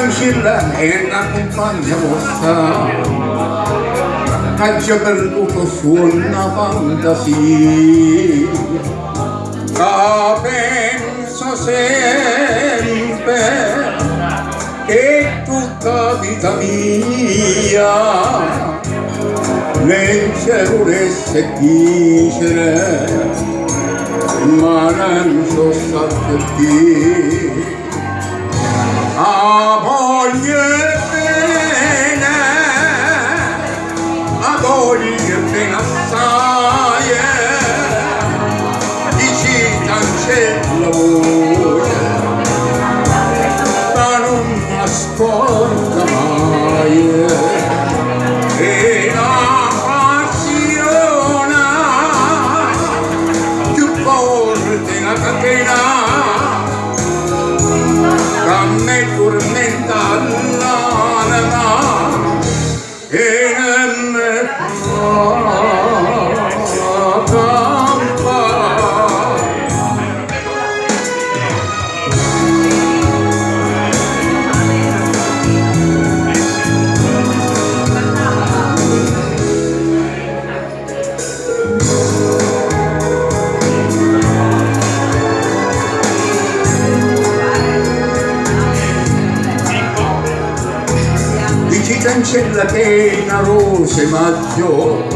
cancella e la compagna vostra ha già perduto suona fantasia, penso sempre che tutta vita mia nel cielo volesse dicere, ma non so perché. A voglia bene, a voglia bene assai, dici cancella voce, ma non ascolta mai, e la passione più forte la catena a me tormenta l'anima e non me fa campare. Cancella che una rose maggio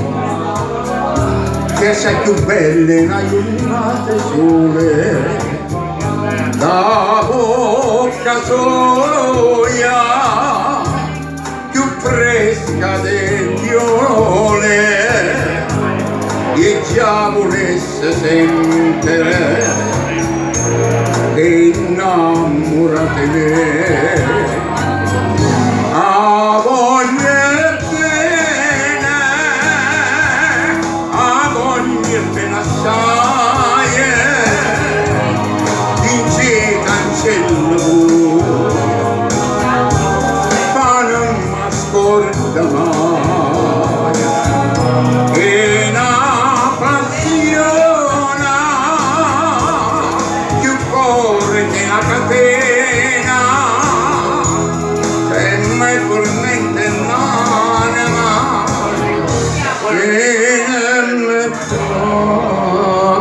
che sei più belle una giornata sole da bocca soia più fresca del viole e già volesse sentire che innamorate me. A voglia bene assai, dice cancella ma non m'ascolta mai, e una passione più forte la catena e mi tormenta l'anima e non mi fa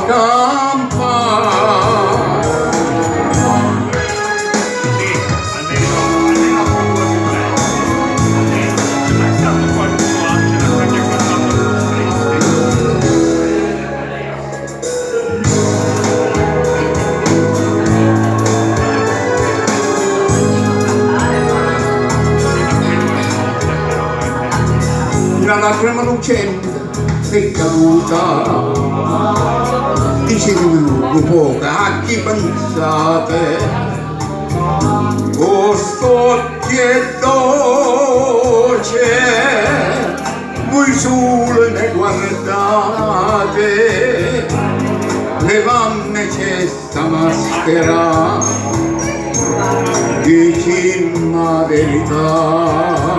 campare. La lacrima lucente è caduta, dice di poca a chi pensate, quest'occhio è dolce, voi sole ne guardate, levanne c'è sta maschera, dici la verità.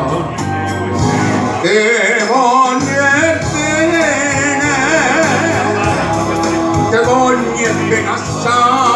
Che voglio bene assai.